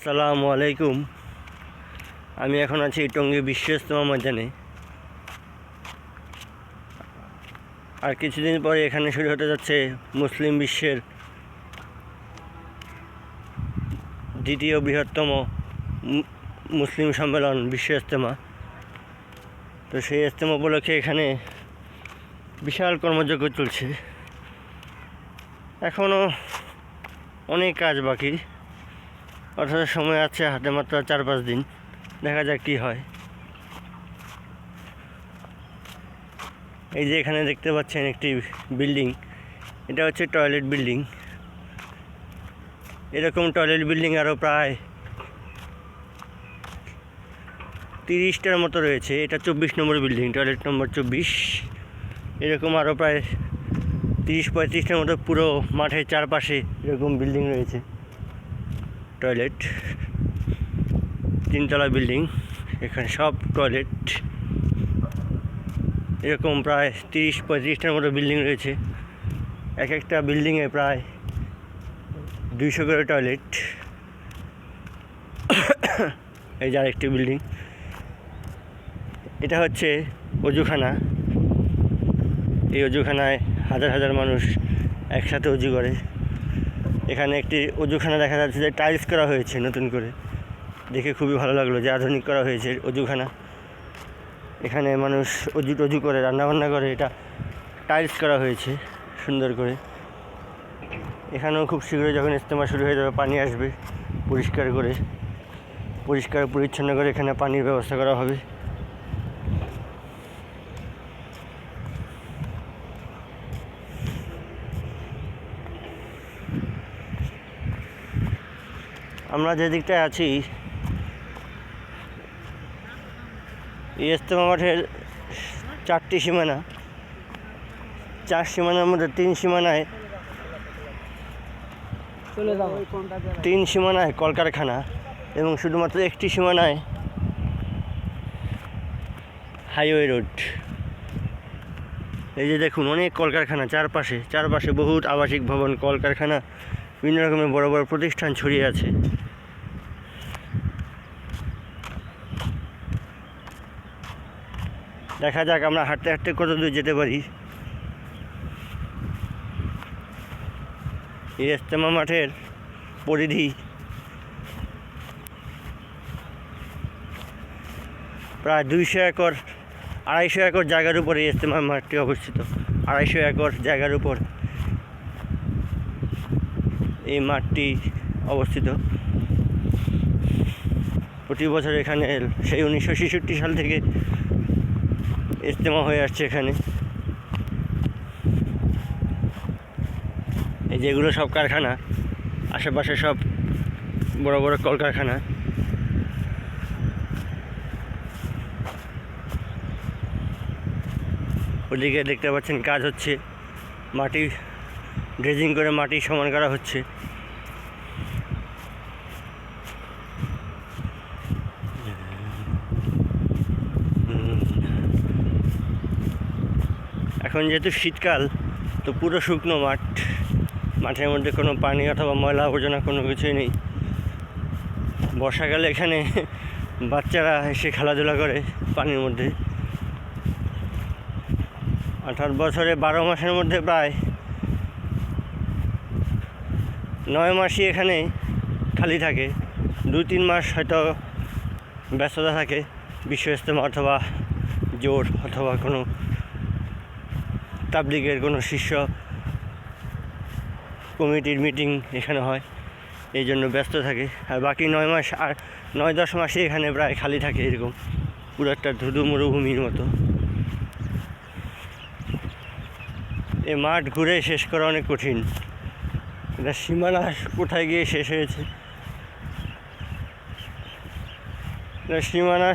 আসসালামু আলাইকুম। আমি এখন আছি টঙ্গী বিশ্ব ইজতেমা ময়দানে। আর কিছুদিন পরে এখানে শুরু হতে যাচ্ছে মুসলিম বিশ্বের দ্বিতীয় বৃহত্তম মুসলিম সম্মেলন বিশ্ব ইজতেমা। তো সেই ইজতেমা উপলক্ষে এখানে বিশাল কর্মযজ্ঞ চলছে। এখনও অনেক কাজ বাকি, অর্থাৎ সময় আছে হাতে মাত্র 4-5 দিন। দেখা যাক কী হয়। এই যে এখানে দেখতে পাচ্ছেন একটি বিল্ডিং, এটা হচ্ছে টয়লেট বিল্ডিং। এরকম টয়লেট বিল্ডিং আরও প্রায় 30টার মতো রয়েছে। এটা 24 নম্বর বিল্ডিং, টয়লেট নম্বর 24। এরকম আরও প্রায় 30-35টার মতো পুরো মাঠের চারপাশে এরকম বিল্ডিং রয়েছে। টয়লেট 3তলা বিল্ডিং, এখানে সব টয়লেট। এরকম প্রায় 30-35টার মতো বিল্ডিং রয়েছে। এক একটা বিল্ডিংয়ে প্রায় 200 করে টয়লেট। এই যে আরেকটি বিল্ডিং, এটা হচ্ছে অজুখানা। এই অজুখানায় হাজার হাজার মানুষ একসাথে অজু করে। এখানে একটি অজুখানা দেখা যাচ্ছে যে টাইলস করা হয়েছে নতুন করে, দেখে খুবই ভালো লাগলো যে আধুনিক করা হয়েছে অজুখানা। এখানে মানুষ অজু করে, রান্নাবান্না করে, এটা টাইলস করা হয়েছে সুন্দর করে। এখানেও খুব শীঘ্রই যখন ইজতেমা শুরু হয়ে যাবে পানি আসবে, পরিষ্কার পরিচ্ছন্ন করে এখানে পানির ব্যবস্থা করা হবে। আমরা যে দিকটায় আছি, এই ইজতেমা মাঠের 4টি সীমানা। 4 সীমানার মধ্যে 3 সীমানায় কলকারখানা এবং শুধুমাত্র একটি সীমানায় হাইওয়ে রোড। এই যে দেখুন অনেক কলকারখানা চারপাশে বহুত আবাসিক ভবন, কলকারখানা, বিভিন্ন রকমের বড় বড় প্রতিষ্ঠান ছড়িয়ে আছে। দেখা যাক আমরা হাঁটতে হাঁটতে কত দূর যেতে পারি। এই ইজতেমা মাঠের পরিধি প্রায় 200 একর, 250 একর জায়গার উপরে এই ইজতেমা মাঠটি অবস্থিত। 250 একর জায়গার উপর এই মাঠটি অবস্থিত। প্রতি বছর এখানে সেই 1966 সাল থেকে ইজতেমা হয়ে আসছে এখানে। এই যেগুলো সব কারখানা, আশেপাশে সব বড় বড় কলকারখানা। ওদিকে দেখতে পাচ্ছেন কাজ হচ্ছে, মাটি ড্রেজিং করে মাটি সমান করা হচ্ছে। এখন যেহেতু শীতকাল, তো পুরো শুকনো মাঠের মধ্যে কোনো পানি অথবা ময়লা আবর্জনা কোনো কিছুই নেই। বর্ষাকালে এখানে বাচ্চারা এসে খেলাধুলা করে পানির মধ্যে। অর্থাৎ বছরে 12 মাসের মধ্যে প্রায় 9 মাসই এখানে খালি থাকে। 2-3 মাস হয়তো ব্যস্ততা থাকে, বিশ্ব ইজতেমা অথবা জোর অথবা কোনো তাবলিগের কোনো শীর্ষ কমিটির মিটিং এখানে হয়, এই জন্য ব্যস্ত থাকে। আর বাকি 9 মাস আর 9-10 মাসে এখানে প্রায় খালি থাকে। এরকম পুরো একটা ধুধু মরুভূমির মতো। এই মাঠ ঘুরে শেষ করা অনেক কঠিন। এটা সীমানা কোথায় গিয়ে শেষ হয়েছে, সীমানা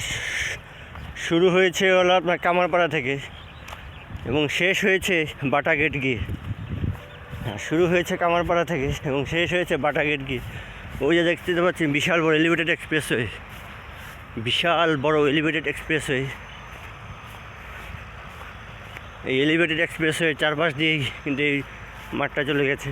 শুরু হয়েছে হলো আপনার কামারপাড়া থেকে এবং শেষ হয়েছে বাটা গেট গিয়ে। শুরু হয়েছে কামারপাড়া থেকে এবং শেষ হয়েছে বাটা গেট গিয়ে। ওই যে দেখতে পাচ্ছেন বিশাল বড় এলিভেটেড এক্সপ্রেসওয়ে। এই এলিভেটেড এক্সপ্রেসওয়ে চারপাশ দিয়েই কিন্তু এই মাঠটা চলে গেছে।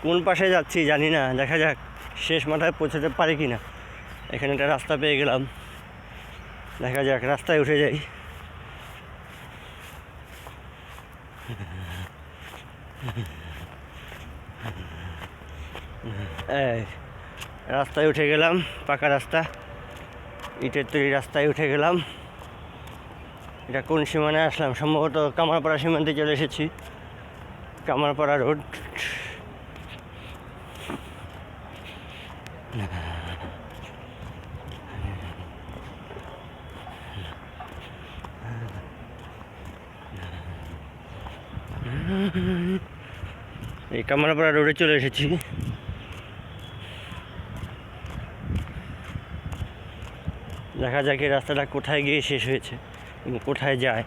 কোন পাশে যাচ্ছি জানি না, দেখা যাক শেষ মাথায় পৌঁছাতে পারি কি না। এখানে একটা রাস্তা পেয়ে গেলাম, দেখা যাক রাস্তায় উঠে যাই। রাস্তায় উঠে গেলাম, পাকা রাস্তা, ইটের তৈরি রাস্তায় উঠে গেলাম। এটা কোন সীমানায় আসলাম? সম্ভবত কামারপাড়া সীমান্তে চলে এসেছি, কামারপাড়া রোড। এই কামারপাড়া রোডে চলে এসেছি। দেখা যাক এই রাস্তাটা কোথায় গিয়ে শেষ হয়েছে এবং কোথায় যায়।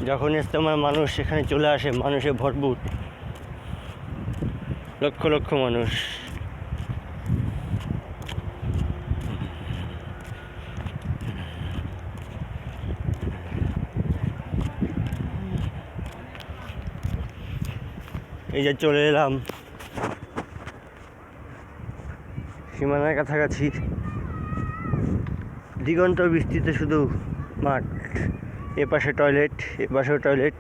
যখন ইজতেমার মানুষ এখানে চলে আসে, মানুষে ভরপুর, লক্ষ লক্ষ মানুষ। এই যে চলে এলাম সীমানার কাছাকাছি, দিগন্ত বিস্তৃত শুধু মাঠ, এপাশে টয়লেট, এপাশেও টয়লেট,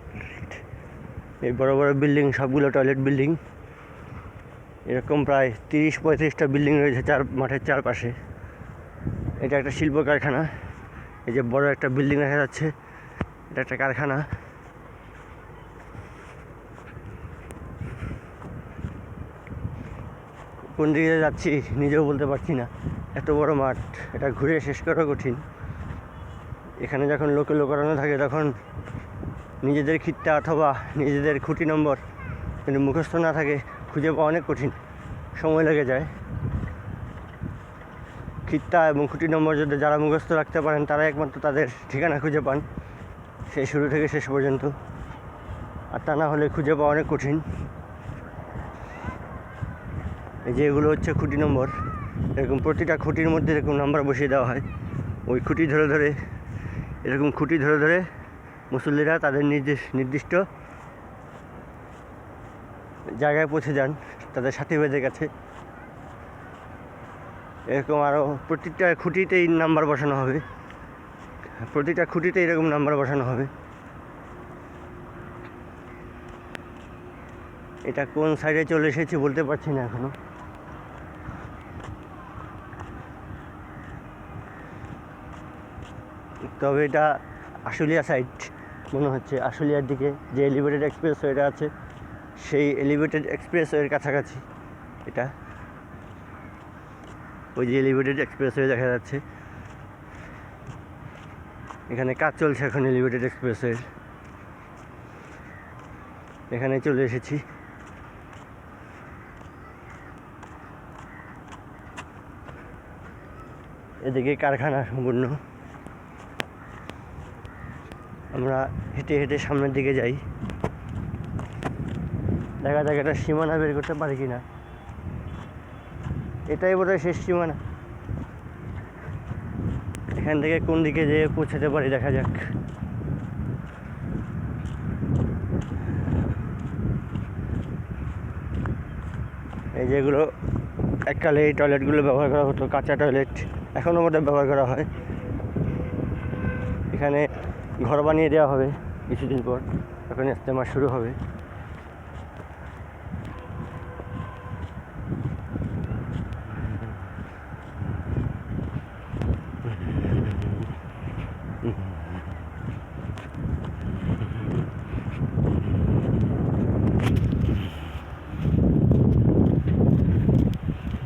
এই বড় বড় বিল্ডিং সবগুলো টয়লেট বিল্ডিং। এরকম প্রায় 30-35টা বিল্ডিং রয়েছে মাঠের চারপাশে। এটা একটা শিল্প কারখানা। এই যে বড় একটা বিল্ডিং দেখা যাচ্ছে, এটা একটা কারখানা। কোন দিকে যাচ্ছি নিজেও বলতে পারছি না, এত বড় মাঠ, এটা ঘুরে শেষ করা কঠিন। এখানে যখন লোকে লোকারণ্য থাকে তখন নিজেদের খিত্তা অথবা নিজেদের খুঁটি নম্বর কিন্তু মুখস্থ না থাকে, খুঁজে পাওয়া অনেক কঠিন, সময় লেগে যায়। খিত্তা এবং খুঁটি নম্বর যদি যারা মুখস্থ রাখতে পারেন তারা একমাত্র তাদের ঠিকানা খুঁজে পান, সেই শুরু থেকে শেষ পর্যন্ত। আর তা না হলে খুঁজে পাওয়া অনেক কঠিন। এই যে এগুলো হচ্ছে খুঁটি নম্বর। এরকম প্রতিটা খুঁটির মধ্যে এরকম নাম্বার বসিয়ে দেওয়া হয়। ওই খুঁটি ধরে ধরে, এরকম খুঁটি ধরে ধরে মুসল্লিরা তাদের নির্দিষ্ট জায়গায় পৌঁছে যান, তাদের সাথী ভাইদের কাছে। এরকম আরও প্রতিটা খুঁটিতেই নাম্বার বসানো হবে, প্রতিটা খুঁটিতে এরকম নাম্বার বসানো হবে। এটা কোন সাইডে চলে এসেছি বলতে পারছি না এখনো। তবে এটা আশুলিয়া সাইড মনে হচ্ছে, আশুলিয়ার দিকে যে এলিভেটেড এক্সপ্রেসওয়েটা আছে সেই এলিভেটেড এক্সপ্রেসওয়ের কাছাকাছি এটা। ওই যে এলিভেটেড এক্সপ্রেসওয়ে দেখা যাচ্ছে, এখানে কাজ চলছে এখন এলিভেটেড এক্সপ্রেসওয়ের। এখানে চলে এসেছি। এদিকে কারখানা সম্পূর্ণ। আমরা হেঁটে হেঁটে সামনের দিকে যাই, দেখা যাক এটা সীমানা বের করতে পারি কি না। এটাই বোধহয় শেষ সীমানা। এখান থেকে কোন দিকে যেয়ে পৌঁছাতে পারি দেখা যাক। এই যেগুলো এককালে এই টয়লেটগুলো ব্যবহার করা হতো, কাঁচা টয়লেট, এখনও বোধহয় ব্যবহার করা হয়। এখানে ঘর বানিয়ে দেওয়া হবে কিছুদিন পর, এখন ইজতেমা শুরু হবে।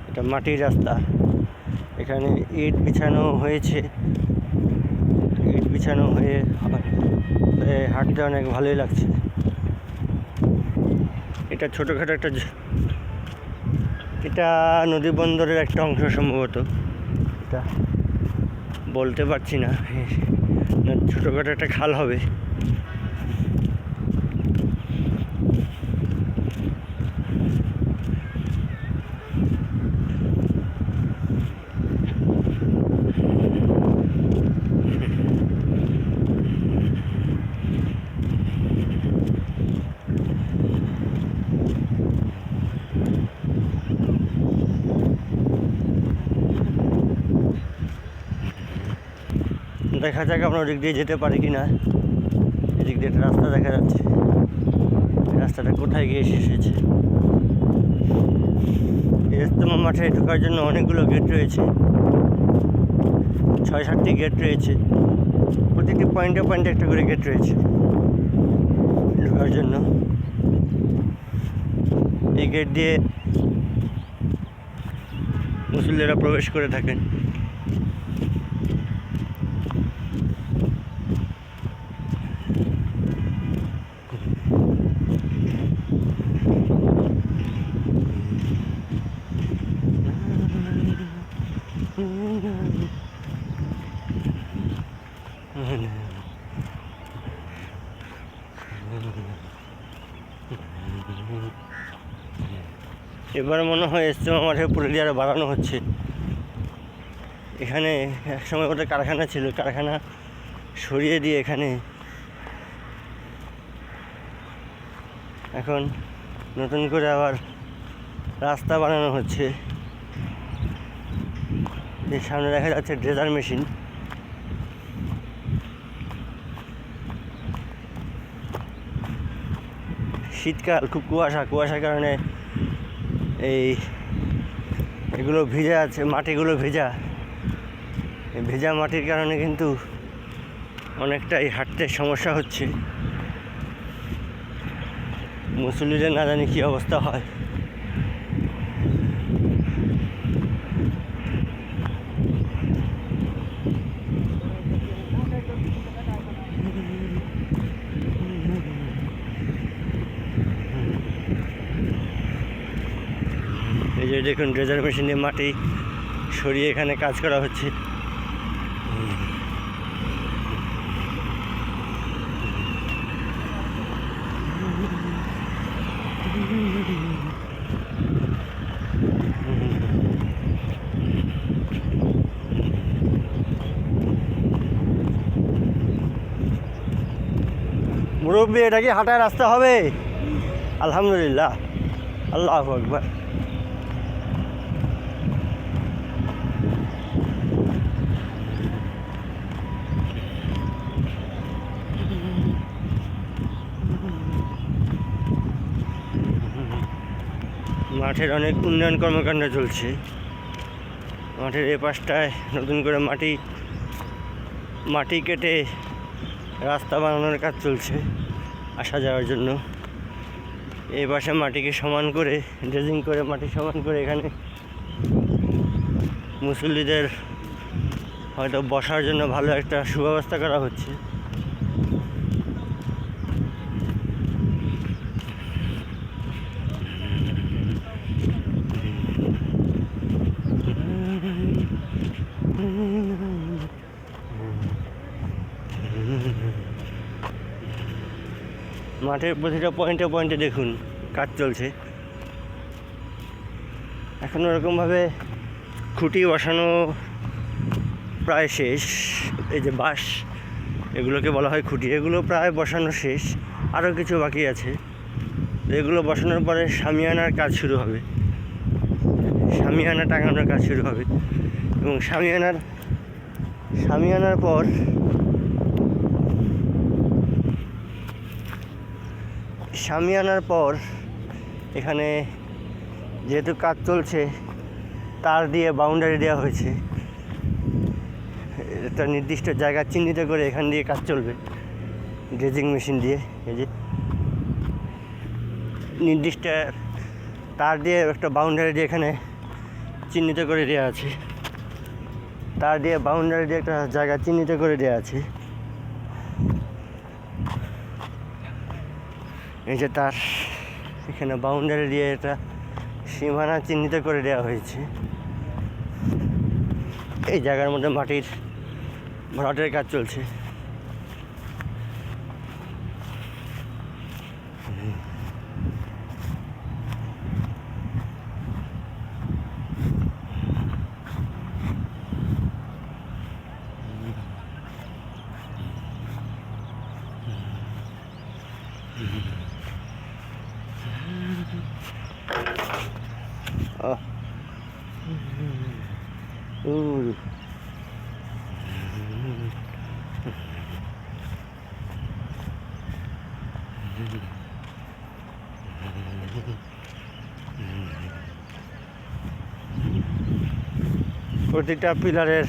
এটা মাটির রাস্তা, এখানে ইট বিছানো হয়েছে, ইট বিছানো হয়ে হাঁটতে অনেক ভালোই লাগছে। এটা ছোটোখাটো একটা, এটা নদী বন্দরের একটা অংশ সম্ভবত, এটা বলতে পারছি না। ছোটোখাটো একটা খাল হবে। দেখা যাক আমরা ওদিক দিয়ে যেতে পারি কি না। এদিক দিয়ে একটা রাস্তা দেখা যাচ্ছে, রাস্তাটা কোথায় গিয়ে শেষ হয়েছে। ইজতেমা মাঠে ঢোকার জন্য অনেকগুলো গেট রয়েছে, 6-7টি গেট রয়েছে, প্রতিটি পয়েন্টে পয়েন্টে একটা করে গেট রয়েছে ঢোকার জন্য। এই গেট দিয়ে মুসল্লিরা প্রবেশ করে থাকেন। এবার মনে হয় ইজতেমা মাঠের পরিধি আরও বাড়ানো হচ্ছে। এখানে একসময় ওদের কারখানা ছিল, কারখানা সরিয়ে দিয়ে এখানে এখন নতুন করে আবার রাস্তা বানানো হচ্ছে। এর সামনে দেখা যাচ্ছে ড্রেজার মেশিন। শীতকাল, খুব কুয়াশার কারণে এগুলো ভিজা আছে, মাটিগুলো ভেজা। ভেজা মাটির কারণে কিন্তু অনেকটাই হাঁটতে সমস্যা হচ্ছে। মুসল্লিদের না জানি কী অবস্থা হয়। এই যে দেখুন ড্রেজার মেশিনে মাটি সরিয়ে এখানে কাজ করা হচ্ছে। মুরব্বী, এটা কি হাঁটার রাস্তা হবে? আলহামদুলিল্লাহ, আল্লাহু আকবার। মাঠের অনেক উন্নয়ন কর্মকাণ্ড চলছে। মাঠের এ পাশটায় নতুন করে মাটি কেটে রাস্তা বানানোর কাজ চলছে আসা যাওয়ার জন্য। এই পাশে মাটিকে সমান করে, ড্রেজিং করে মাটি সমান করে এখানে মুসল্লিদের হয়তো বসার জন্য ভালো একটা সুব্যবস্থা করা হচ্ছে। মাঠের প্রতিটা পয়েন্টে পয়েন্টে দেখুন কাজ চলছে। এখন ওরকমভাবে খুঁটি বসানো প্রায় শেষ। এই যে বাঁশ, এগুলোকে বলা হয় খুঁটি, এগুলো প্রায় বসানো শেষ, আরও কিছু বাকি আছে। এগুলো বসানোর পরে শামিয়ানার কাজ শুরু হবে, শামিয়ানা টাঙানোর কাজ শুরু হবে। এবং শামিয়ানার পর এখানে যেহেতু কাজ চলছে, তার দিয়ে বাউন্ডারি দেওয়া হয়েছে। একটা নির্দিষ্ট জায়গা চিহ্নিত করে এখান দিয়ে কাজ চলবে ড্রেজিং মেশিন দিয়ে। এই যে নির্দিষ্ট তার দিয়ে একটা বাউন্ডারি দিয়ে এখানে চিহ্নিত করে দেওয়া আছে, তার দিয়ে বাউন্ডারি দিয়ে একটা জায়গা চিহ্নিত করে দেওয়া আছে। এই যে তার এখানে বাউন্ডারি দিয়ে একটা সীমানা চিহ্নিত করে দেওয়া হয়েছে। এই জায়গার মধ্যে মাটির ভরাটের কাজ চলছে। প্রতিটা পিলারের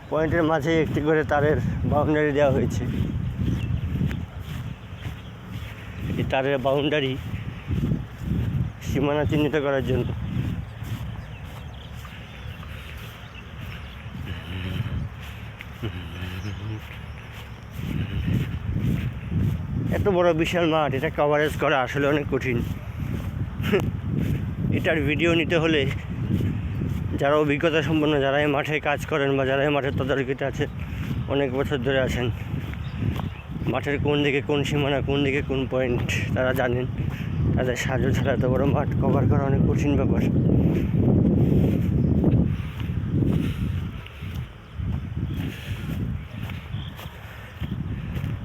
পয়েন্টের মাঝে একটি করে তারের বাউন্ডারি দেওয়া হয়েছে। এই তারের বাউন্ডারি সীমানা চিহ্নিত করার জন্য। এত বড় বিশাল মাঠ, এটা কভারেজ করা আসলে অনেক কঠিন। এটার ভিডিও নিতে হলে যারা অভিজ্ঞতা সম্পন্ন, যারা এই মাঠে কাজ করেন বা যারা এই মাঠের তদারকিতে আছে, অনেক বছর ধরে আছেন, মাঠের কোন দিকে কোন সীমানা, কোন দিকে কোন পয়েন্ট তারা জানেন। তাদের সাহায্য ছাড়া এত বড় মাঠ কভার করা অনেক কঠিন ব্যাপার।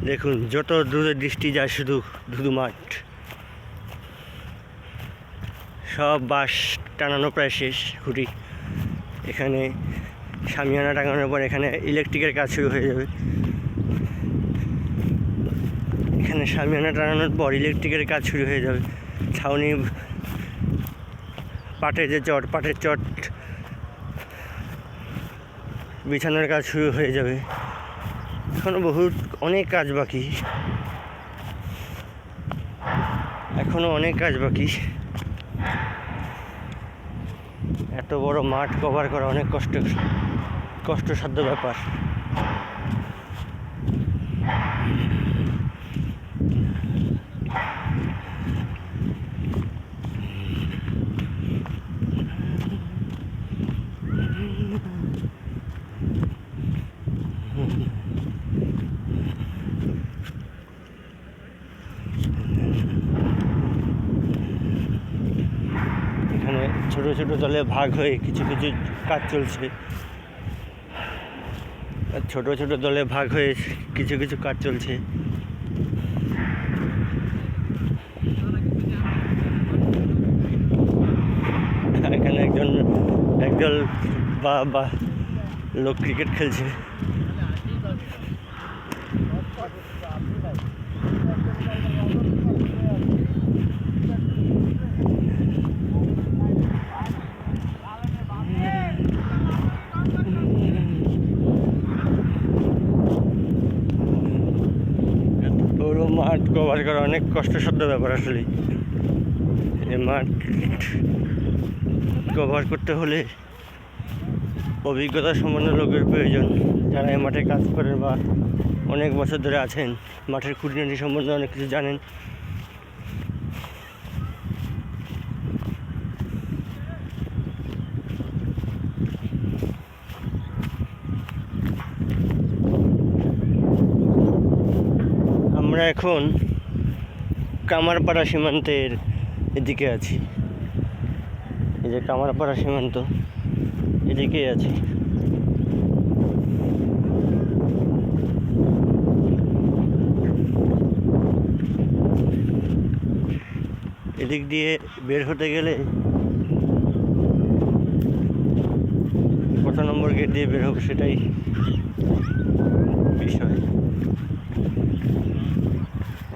দেখুন, যত দূরে দৃষ্টি যায় শুধু শুধু মাঠ। সব বাঁশ টানানো প্রায় শেষ, খুঁটি। এখানে শামিয়ানা টাঙানোর পর এখানে ইলেকট্রিকের কাজ শুরু হয়ে যাবে। এখানে শামিয়ানা টাঙানোর পর ইলেকট্রিকের কাজ শুরু হয়ে যাবে। ছাউনি, পাটের চট বিছানোর কাজ শুরু হয়ে যাবে। এখনো অনেক কাজ বাকি, এত বড় মাঠ কভার করা অনেক কষ্টসাধ্য ব্যাপার। এখানে ছোট ছোট দলে ভাগ হয়ে কিছু কিছু কাজ চলছে। এখানে একদল বা লোক ক্রিকেট খেলছে। পুরো মাঠ কভার করা অনেক কষ্টসাধ্য ব্যাপার আসলে। এই মাঠ কভার করতে হলে অভিজ্ঞতা সম্পন্ন লোকের প্রয়োজন, যারা এই মাঠে কাজ করেন বা অনেক বছর ধরে আছেন, মাঠের খুঁটিনাটি সম্বন্ধে অনেক কিছু জানেন। আমরা এখন কামারপাড়া সীমান্তের এদিকে আছি। এই যে কামারপাড়া সীমান্ত, এদিকেই আছি। এদিক দিয়ে বের হতে গেলে কত নম্বর গেট দিয়ে বের হবো সেটাই বিষয়।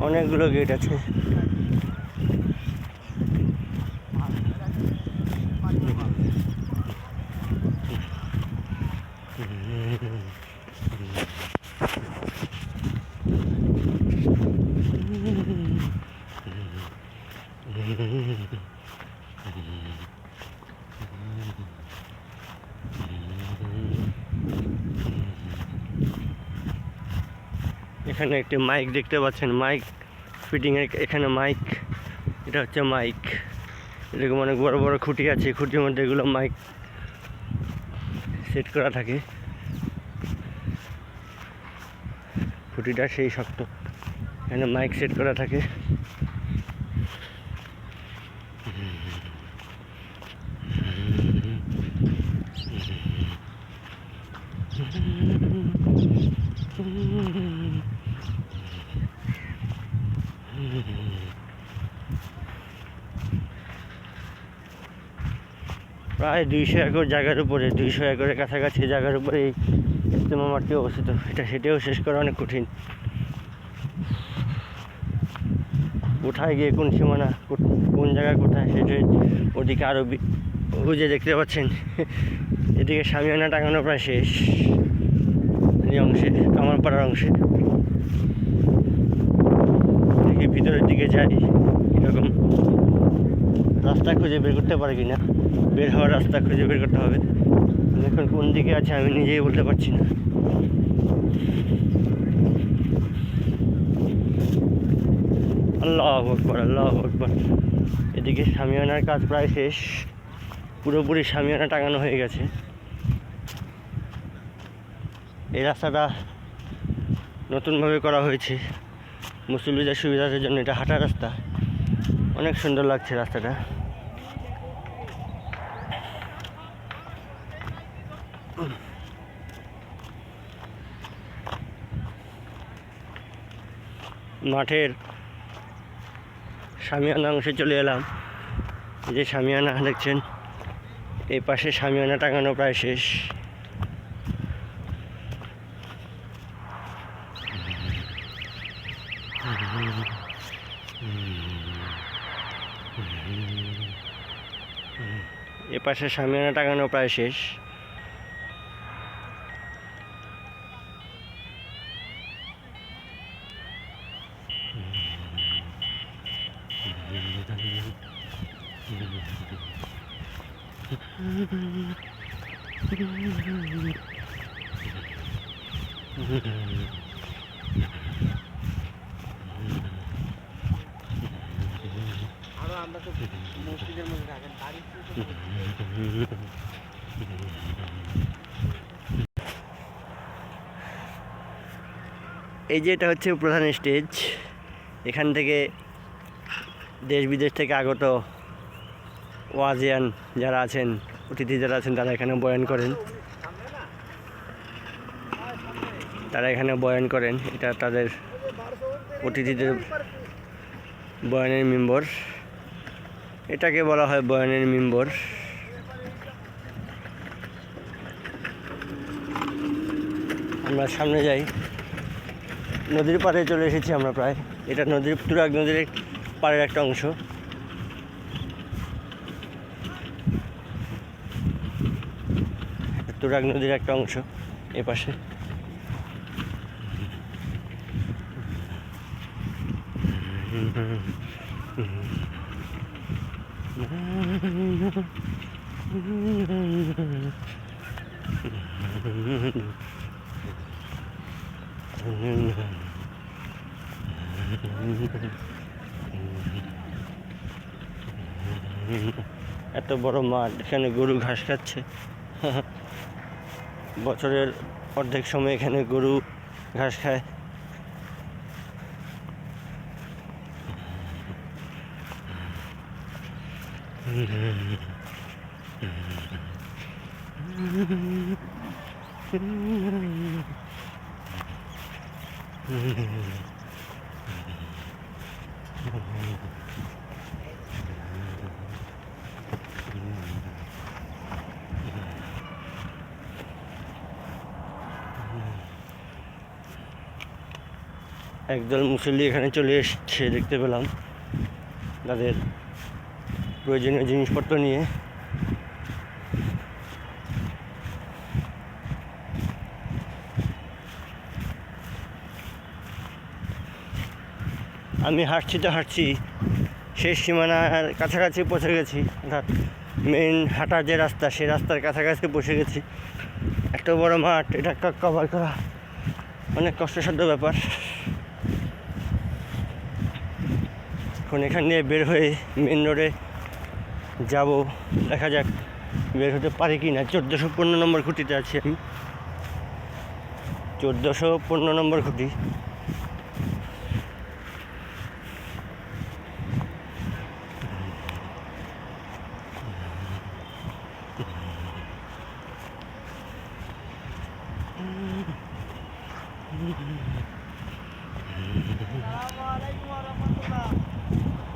অনেকগুলো গেট আছে। এখানে একটি মাইক দেখতে পাচ্ছেন, মাইক ফিটিং এর। এখানে মাইক, এটা হচ্ছে মাইক। এরকম অনেক বড় বড় খুঁটি আছে, খুঁটির মধ্যে এগুলো মাইক সেট করা থাকে। খুঁটিটা সেই শক্ত, এখানে মাইক সেট করা থাকে। প্রায় 200 একর জায়গার উপরে, 200 একরের কাছাকাছি জায়গার উপরে এই ইজতেমা মাঠটি অবস্থিত। সেটাও শেষ করা অনেক কঠিন। কোথায় গিয়ে কোন সীমানা, কোন জায়গা কোথায়, সেটা ওদিকে আরও ওই যে দেখতে পাচ্ছেন এদিকে শামিয়ানা টাঙানো প্রায় শেষ, এই অংশে কামারপাড়ার অংশে। দেখি ভিতরের দিকে যাই এরকম রাস্তা খুঁজে বের করতে পারে কিনা, বের হওয়ার রাস্তা খুঁজে বের করতে হবে। এখন কোন দিকে আছে আমি নিজেই বলতে পারছি না। আল্লাহু আকবার, আল্লাহু আকবার। এদিকে শামিয়ানার কাজ প্রায় শেষ, পুরোপুরি শামিয়ানা টাঙানো হয়ে গেছে। এই রাস্তাটা নতুনভাবে করা হয়েছে মুসল্লিদের সুবিধার জন্য। এটা হাঁটার রাস্তা, অনেক সুন্দর লাগছে রাস্তাটা। মাঠের শামিয়ানা অংশে চলে এলাম। এই যে শামিয়ানা দেখছেন, এই পাশে শামিয়ানা টাঙানো প্রায় শেষ। এ পাশে শামিয়ানা টাঙানো প্রায় শেষ। এই যে এটা হচ্ছে প্রধান স্টেজ। এখান থেকে দেশ বিদেশ থেকে আগত ওয়াজিয়ান যারা আছেন, অতিথি যারা আছেন, তারা এখানে বয়ান করেন। এটা তাদের অতিথিদের বয়ানের মিম্বর। এটাকে বলা হয় বয়ানের মিম্বর। আমরা সামনে যাই। নদীর পাড়ে চলে এসেছি আমরা প্রায়। এটা তুরাগ নদীর পাড়ের একটা অংশ। তুরাগ নদীর একটা অংশ এ পাশে। এত বড় মাঠ, এখানে গরু ঘাস খাচ্ছে। বছরের অর্ধেক সময় এখানে গরু ঘাস খায়। একদল মুসল্লি এখানে চলে এসছে দেখতে পেলাম, তাদের প্রয়োজনীয় জিনিসপত্র নিয়ে। আমি হাঁটছি, শেষ সীমানার কাছাকাছি পৌঁছে গেছি। অর্থাৎ মেন হাঁটার যে রাস্তা, সেই রাস্তার কাছাকাছি পৌঁছে গেছি। এত বড় মাঠ, এটা একটা কভার করা অনেক কষ্টসাধ্য ব্যাপার। এখন এখান দিয়ে বের হয়ে মেন রোডে যাব, দেখা যাক বের হতে পারি কি না। 1415 নম্বর খুঁটিতে আছি আমি, 1415 নম্বর খুঁটি।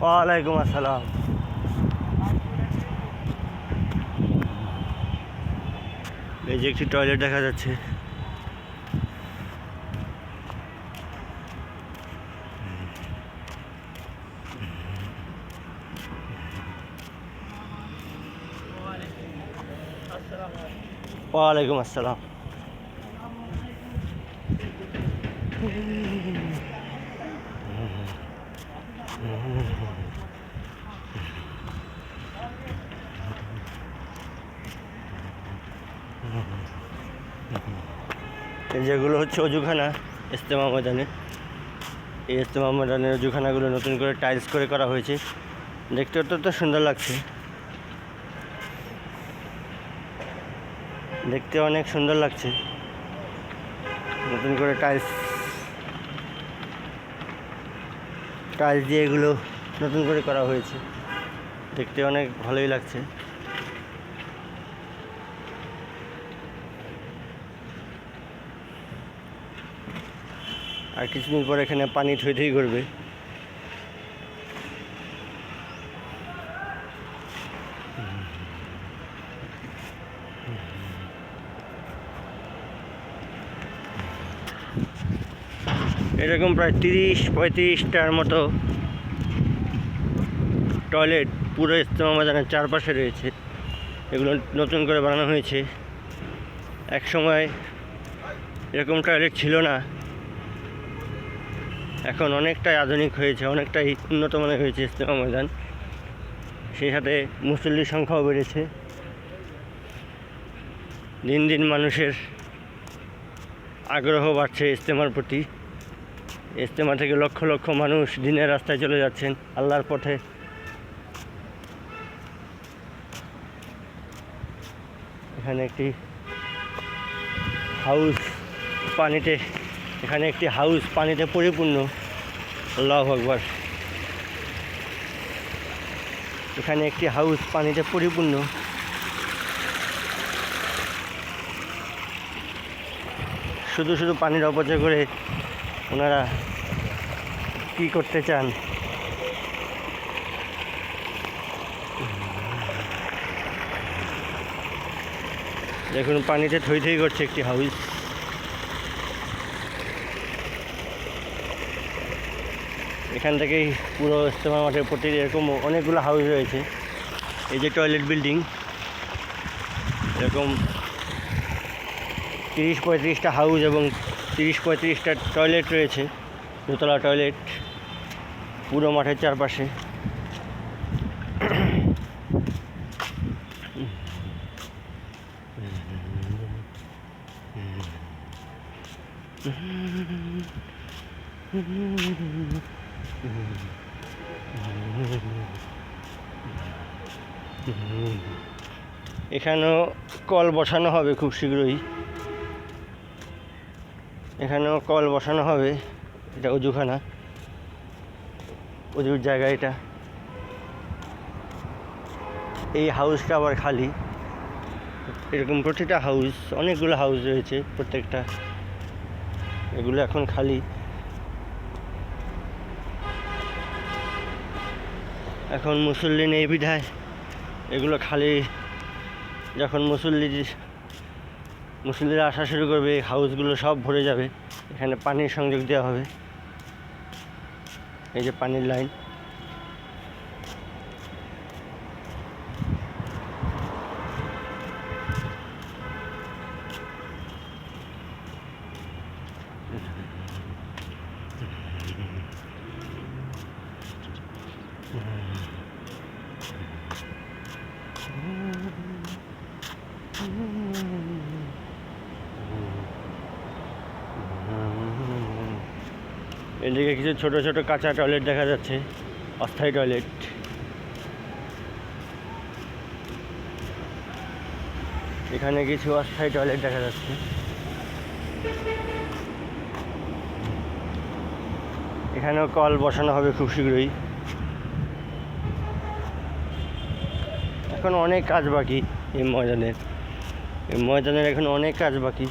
ওয়ালাইকুম আসসালাম। এই যে একটি টয়লেট দেখা যাচ্ছে। ওয়ালাইকুম আসসালাম। যেগুলো হচ্ছে অজুখানা ইজতেমা ময়দানে, এই ইজতেমা ময়দানের অজুখানাগুলো নতুন করে টাইলস করে করা হয়েছে। দেখতে অত্যন্ত সুন্দর লাগছে, দেখতে অনেক সুন্দর লাগছে। নতুন করে টাইলস দিয়ে এগুলো নতুন করে করা হয়েছে, দেখতে অনেক ভালোই লাগছে। আর কিছুদিন পর এখানে পানি থই থই করবে। এরকম প্রায় 30-35টার মতো টয়লেট পুরো ইজতেমা ময়দানের চারপাশে রয়েছে। এগুলো নতুন করে বানানো হয়েছে। এক সময় এরকম টয়লেট ছিল না, এখন অনেকটাই আধুনিক হয়েছে, অনেকটাই উন্নত মানের হয়েছে ইজতেমা ময়দান। সেই সাথে মুসল্লির সংখ্যাও বেড়েছে। দিন দিন মানুষের আগ্রহ বাড়ছে ইজতেমার প্রতি। ইজতেমা থেকে লক্ষ লক্ষ মানুষ দিনের রাস্তায় চলে যাচ্ছেন আল্লাহর পথে। এখানে একটি হাউস পানিতে পরিপূর্ণ। আল্লাহু আকবার। এখানে একটি হাউস পানিতে পরিপূর্ণ। শুধু শুধু পানির অপচয় করে ওনারা কি করতে চান? দেখুন পানিতে থই থই করছে একটি হাউস। এখান থেকেই পুরো ইজতেমা মাঠের প্রতি এরকম অনেকগুলো হাউস রয়েছে। এই যে টয়লেট বিল্ডিং, এরকম 30-35টা হাউস এবং 30-35টা টয়লেট রয়েছে, দোতলা টয়লেট পুরো মাঠের চারপাশে। এখানেও কল বসানো হবে খুব শীঘ্রই। এখানেও কল বসানো হবে। এটা অজুখানা, অজুর জায়গা এটা। এই হাউসটা আবার খালি। এরকম প্রতিটা হাউস, অনেকগুলো হাউস রয়েছে প্রত্যেকটা, এগুলো এখন খালি। এখন মুসল্লি নেই বিধায় এগুলো খালি। যখন মুসল্লিরা আসা শুরু করবে, হাউসগুলো সব ভরে যাবে। এখানে পানির সংযোগ দেওয়া হবে। এই যে পানির লাইন। এদিকে কিছু ছোট ছোট কাঁচা টয়লেট দেখা যাচ্ছে, অস্থায়ী টয়লেট। এখানে কিছু অস্থায়ী টয়লেট দেখা যাচ্ছে। এখানেও কল বসানো হবে খুব শীঘ্রই। এখন অনেক কাজ বাকি এই ময়দানের এখন অনেক কাজ বাকি।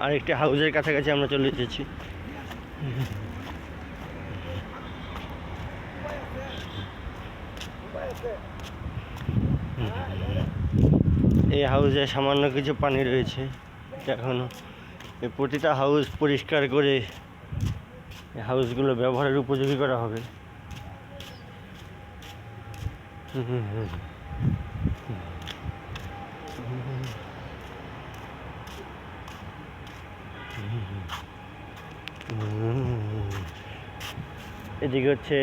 আরেকটি হাউসের কাছাকাছি আমরা চলে এসেছি। এই হাউসে সামান্য কিছু পানি রয়েছে, এখনো এই প্রতিটা হাউস পরিষ্কার করে এই হাউসগুলো ব্যবহারের উপযোগী করা হবে। এদিকে হচ্ছে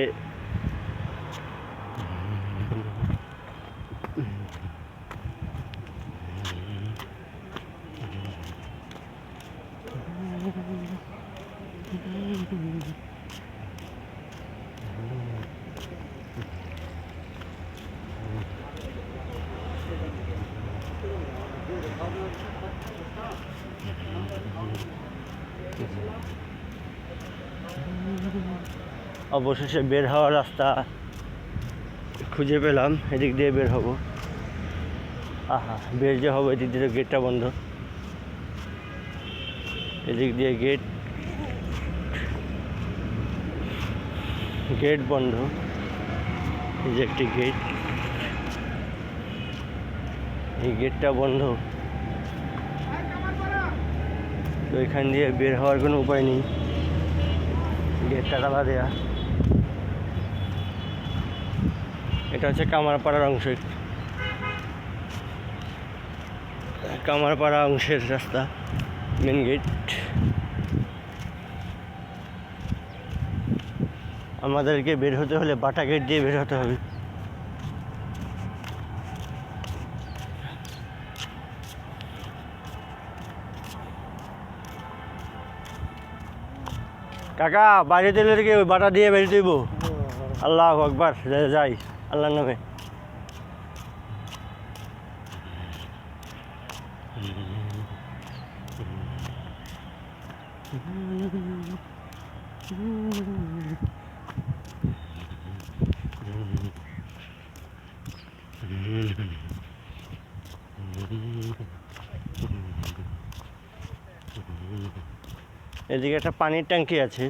অবশেষে বের হওয়ার রাস্তা খুঁজে পেলাম, এদিক দিয়ে বের হব। আহা, বের যে হবো এদিক দিয়ে গেটটা বন্ধ, এদিক দিয়ে গেট বন্ধ। এই যে একটি গেট, এই গেটটা বন্ধ, তো এখান দিয়ে বের হওয়ার কোনো উপায় নেই, গেটটা তালা দেয়া। এটা হচ্ছে কামারপাড়ার অংশ, কামারপাড়া অংশের রাস্তা, মেন গেট। আমাদেরকে বের হতে হলে বাটা গেট দিয়ে বের হতে হবে। কাকা বাইরে দিলে কি ওই বাটা দিয়ে বেরিয়ে দেব? আল্লাহ আকবার, যাই আল্লাহর নামে। এদিকে একটা পানির ট্যাঙ্কি আছে।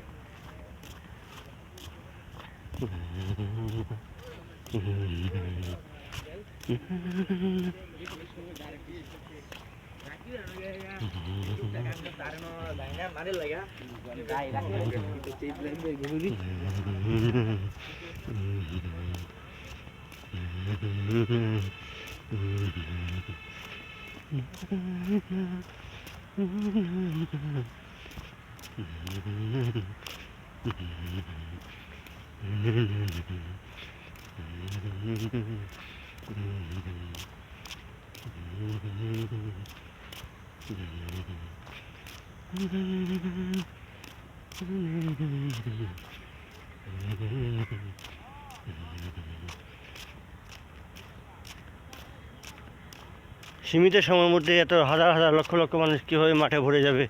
সীমিত সময়ের মধ্যে এত হাজার হাজার লক্ষ লক্ষ মানুষ কীভাবে মাঠে ভরে যাবে,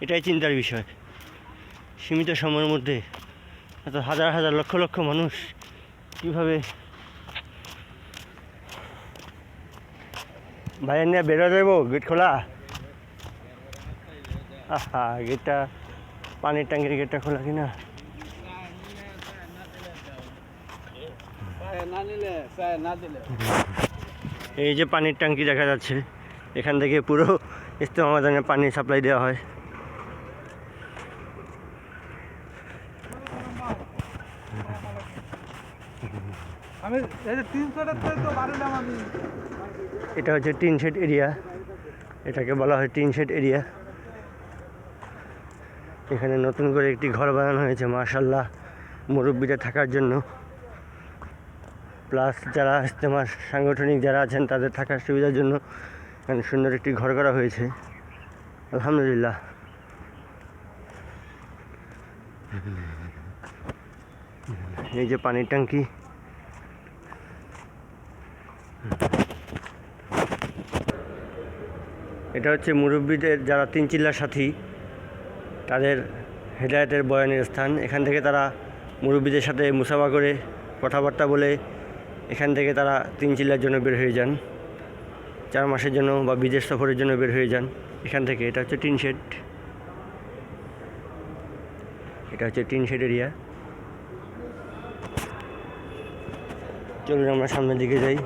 এটাই চিন্তার বিষয়। সীমিত সময়ের মধ্যে এত হাজার হাজার লক্ষ লক্ষ মানুষ কীভাবে বাইরে নিয়ে বেরো যাবো? গেট খোলা। আহা, গেটটা পানির ট্যাঙ্কির গেটটা খোলা কিনা? এই যে পানির ট্যাঙ্কি দেখা যাচ্ছে, এখান থেকে পুরো ইজতেমা ময়দানে পানি সাপ্লাই দেওয়া হয়। এটা হচ্ছে টিন শেড এরিয়া, এটাকে বলা হয় টিন শেড এরিয়া। এখানে নতুন করে একটি ঘর বানানো হয়েছে মাশাআল্লাহ, মুরব্বীদের থাকার জন্য, প্লাস যারা ইজতেমার সাংগঠনিক যারা আছেন তাদের থাকার সুবিধার জন্য এখানে সুন্দর একটি ঘর করা হয়েছে, আলহামদুলিল্লাহ। এই যে পানির ট্যাঙ্কি, এটা হচ্ছে মুরব্বীদের যারা তিন চিল্লার সাথী তাদের হেদায়েতের বয়ানের স্থান। এখান থেকে তারা মুরব্বীদের সাথে মুসাফা করে কথাবার্তা বলে এখান থেকে তারা তিন চিল্লার জন্য বের হয়ে যান, 4 মাসের জন্য বা বিদেশ সফরের জন্য বের হয়ে যান এখান থেকে। এটা হচ্ছে টিন শেড, এটা হচ্ছে টিন শেড এরিয়া। চলুন আমরা সামনের দিকে যাই।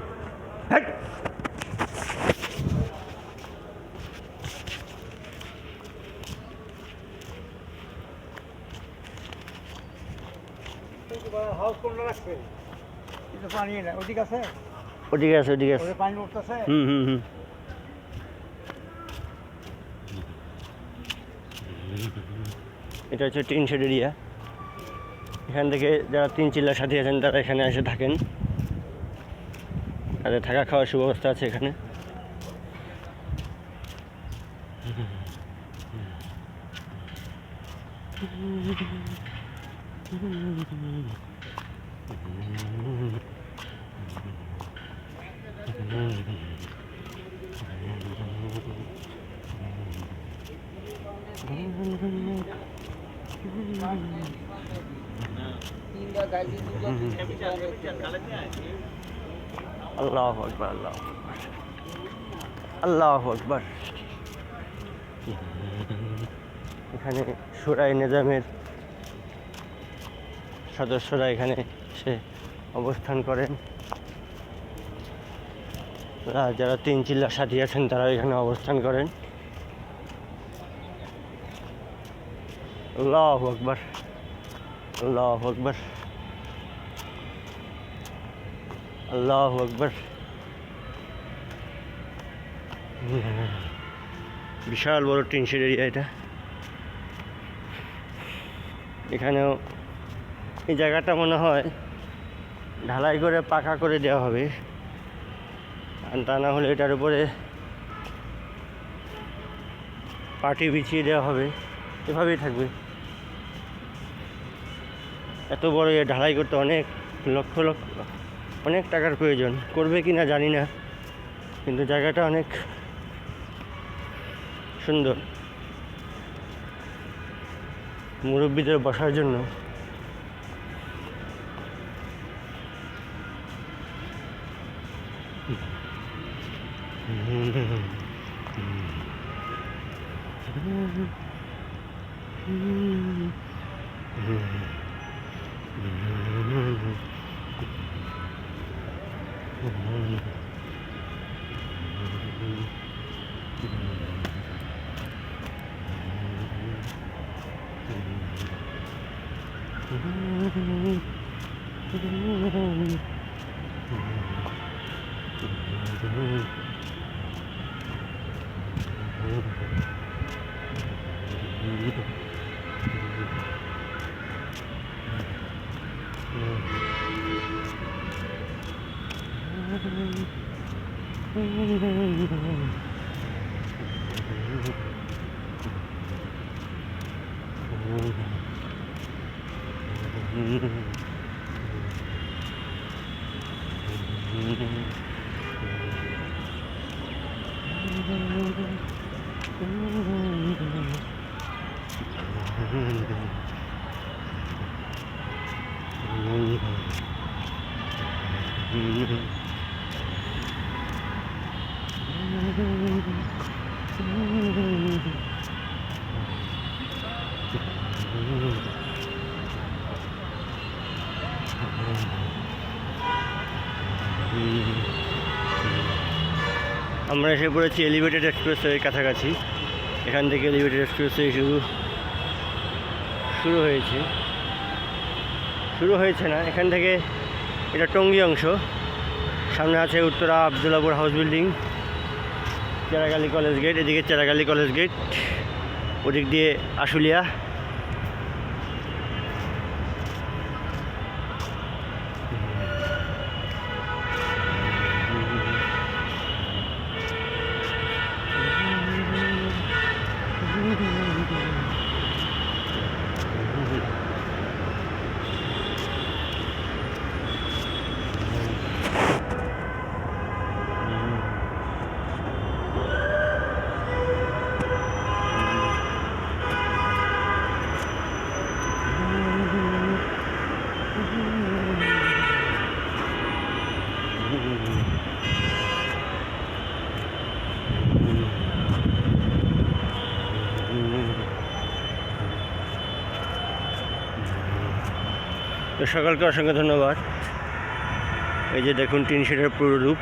হাউস কোনটা রাখছে? এটা পানি না, ওদিকে আছে? ওদিকে আছে, ওদিকে আছে। ওদের পানি উঠতেছে? হুম। এটা হচ্ছে টিন শেড এরিয়া। এখান থেকে যারা 3 চিল্লার সাথী আছেন তারা এখানে এসে থাকেন। তাদের থাকা খাওয়ার সুব্যবস্থা আছে এখানে। আল্লাহু আকবার, আল্লাহু আকবার। এখানে শুরাই নিজামের সদস্যরা এখানে এসে অবস্থান করেন। যারা 3 চিল্লার সাথী আছেন তারা এখানে অবস্থান করেন। আল্লাহু আকবার, আল্লাহু আকবার, আল্লাহু আকবার। বিশাল বড় টিন শেড এরিয়া এটা। এখানেও এই জায়গাটা মনে হয় ঢালাই করে পাকা করে দেওয়া হবে, আর তা না হলে এটার উপরে পাটি বিছিয়ে দেওয়া হবে, এভাবেই থাকবে। এত বড় ঢালাই করতে লক্ষ অনেক টাকার প্রয়োজন। করবে কি না জানি না, কিন্তু জায়গাটা অনেক সুন্দর মুরব্বীদের বসার জন্য। আমরা এসে পড়েছি এলিভেটেড এক্সপ্রেসওয়ের কাছাকাছি। এখান থেকে এলিভেটেড এক্সপ্রেসওয়ে শুরু হয়েছে না, এখান থেকে এটা টঙ্গী অংশ। সামনে আছে Uttara Abdullahpur house building, Cheragali college gate, এদিকে চেরাগালি কলেজ গেট, ওদিক দিয়ে আশুলিয়া। তো সকলকে অসংখ্য ধন্যবাদ। এই যে দেখুন টিন শেডের পুরো রূপ।